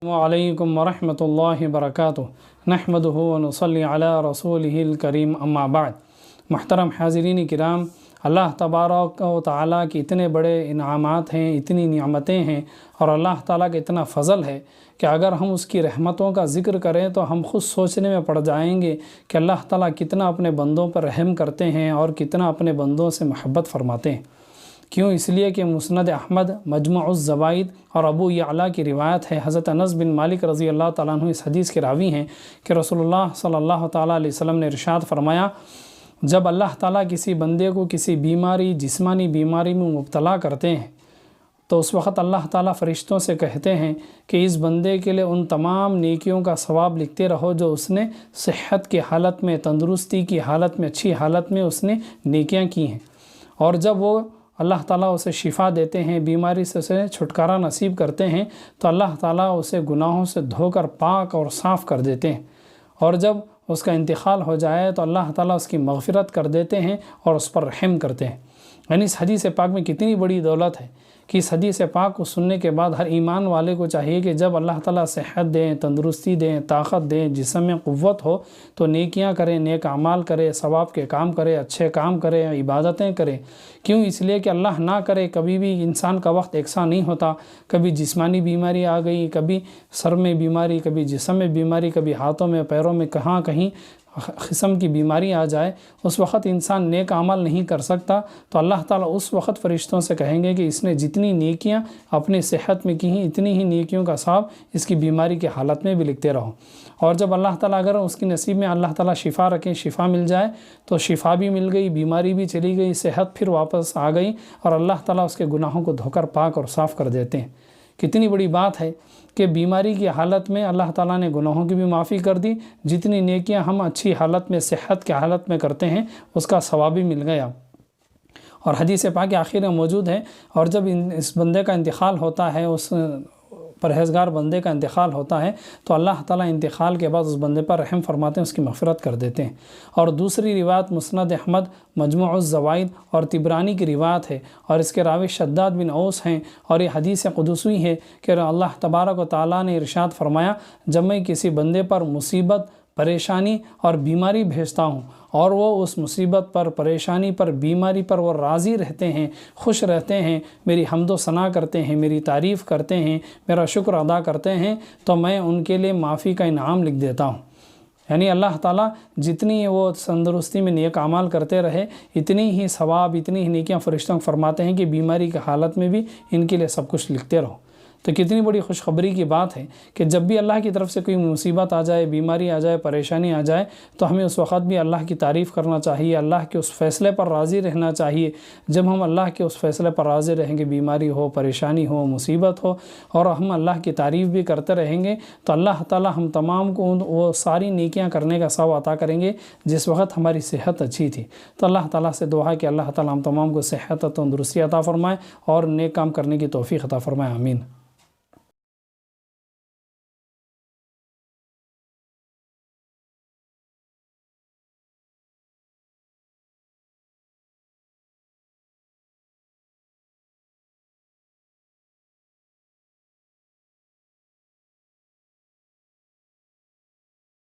वअलैकुम वरहमतुल्लाहि वबरकातुहू नहमदुहु व नुसल्ली अला रसूलिहिल करीम अम्मा बाद। मुहतरम हाज़रीन किराम, अल्लाह तबारक व तआला के इतने बड़े इनामात हैं, इतनी नियामतें हैं और अल्लाह ताला का इतना फ़ज़ल है कि अगर हम उसकी रहमतों का ज़िक्र करें तो हम खुद सोचने में पड़ जाएंगे कि अल्लाह ताला कितना अपने बंदों पर रहम करते हैं और कितना अपने बंदों से मोहब्बत फरमाते हैं। क्यों? इसलिए कि मुस्नद अहमद, मजमुउज़ ज़वाइद और अबू यअला की रिवायत है। हज़रत अनस बिन मालिक रज़ी अल्लाह तआला अन्हु इस हदीस के रावी हैं कि रसूलुल्लाह सल्लल्लाहु तआला अलैहि वसल्लम ने इरशाद फरमाया, जब अल्लाह ताला किसी बंदे को किसी बीमारी, जिस्मानी बीमारी में मुब्तला करते हैं तो उस वक़्त अल्लाह ताला फ़रिश्तों से कहते हैं कि इस बंदे के लिए उन तमाम नेकियों का सवाब लिखते रहो जो उसने सेहत की हालत में, तंदुरुस्ती की हालत में, अच्छी हालत में उसने नेकियां की हैं। और जब वो अल्लाह ताला उसे शिफ़ा देते हैं, बीमारी से उसे छुटकारा नसीब करते हैं, तो अल्लाह ताला उसे गुनाहों से धोकर पाक और साफ़ कर देते हैं। और जब उसका इंतकाल हो जाए तो अल्लाह ताला उसकी मग़फ़िरत कर देते हैं और उस पर रहम करते हैं। यानी इस हदीस पाक में कितनी बड़ी दौलत है कि इस हदीस पाक को सुनने के बाद हर ईमान वाले को चाहिए कि जब अल्लाह ताला सेहत दें, तंदुरुस्ती दें, ताकत दें, जिस्म में क़ुव्वत हो तो नेकियां करें, नेक अमाल करें, सवाब के काम करें, अच्छे काम करें, इबादतें करें। क्यों? इसलिए कि अल्लाह ना करे कभी भी इंसान का वक्त एकसा नहीं होता। कभी जिस्मानी बीमारी आ गई, कभी सर में बीमारी, कभी जिस्म में बीमारी, कभी हाथों में, पैरों में, कहाँ कहीं किस्म की बीमारी आ जाए, उस वक़्त इंसान नेक अमल नहीं कर सकता। तो अल्लाह ताला उस वक़्त फ़रिश्तों से कहेंगे कि इसने जितनी नेकियां अपनी सेहत में की हैं, इतनी ही नेकियों का सवाब इसकी बीमारी की हालत में भी लिखते रहो। और जब अल्लाह ताला अगर उसकी नसीब में अल्लाह ताला शिफ़ा रखें, शिफ़ा मिल जाए तो शिफ़ा भी मिल गई, बीमारी भी चली गई, सेहत फिर वापस आ गई और अल्लाह ताला उसके गुनाहों को धोकर पाक और साफ़ कर देते हैं। कितनी बड़ी बात है कि बीमारी की हालत में अल्लाह ताला ने गुनाहों की भी माफ़ी कर दी। जितनी नेकियां हम अच्छी हालत में, सेहत की हालत में करते हैं उसका सवाब भी मिल गया। और हदीस पाक के आखिर में मौजूद है, और जब इस बंदे का इंतकाल होता है, उस परहेज़गार बंदे का इंतकाल होता है तो अल्लाह ताला इंतकाल के बाद उस बंदे पर रहम फरमाते हैं, उसकी मग़फ़िरत कर देते हैं। और दूसरी रिवायत मुस्नद अहमद, मजमुउज़ ज़वाइद और तिबरानी की रिवायत है और इसके रावी शद्दाद बिन औस हैं और ये हदीस क़ुदसी है कि अल्लाह तबारक व तआला ने इरशाद फरमाया, जब मैं किसी बंदे पर मुसीबत, परेशानी और बीमारी भेजता हूँ और वो उस मुसीबत पर, परेशानी पर, बीमारी पर वो राज़ी रहते हैं, खुश रहते हैं, मेरी हम्दो सना करते हैं, मेरी तारीफ़ करते हैं, मेरा शुक्र अदा करते हैं, तो मैं उनके लिए माफ़ी का इनाम लिख देता हूँ। यानी अल्लाह ताला जितनी वो तंदुरुस्ती में नेक अमाल करते रहे, इतनी ही सवाब, इतनी ही नेकियां फ़रिश्तों को फरमाते हैं कि बीमारी की हालत में भी इनके लिए सब कुछ लिखते रहो। तो कितनी बड़ी खुशखबरी की बात है कि जब भी अल्लाह की तरफ से कोई मुसीबत आ जाए, बीमारी आ जाए, परेशानी आ जाए, तो हमें उस वक़्त भी अल्लाह की तारीफ़ करना चाहिए, अल्लाह के उस फ़ैसले पर राज़ी रहना चाहिए। जब हम अल्लाह के उस फ़ैसले पर राज़ी रहेंगे, बीमारी हो, परेशानी हो, मुसीबत हो, और हम अल्लाह की तारीफ़ भी करते रहेंगे, तो अल्लाह ताला हम तमाम को वो सारी नेकियां करने का सवाब अता करेंगे जिस वक़्त हमारी सेहत अच्छी थी। तो अल्लाह ताला से दुआ है कि अल्लाह ताला हम तमाम को सेहत और तंदुरुस्ती अता फ़रमाए और नेक काम करने की तौफ़ीक़ अता फ़रमाए। आमीन।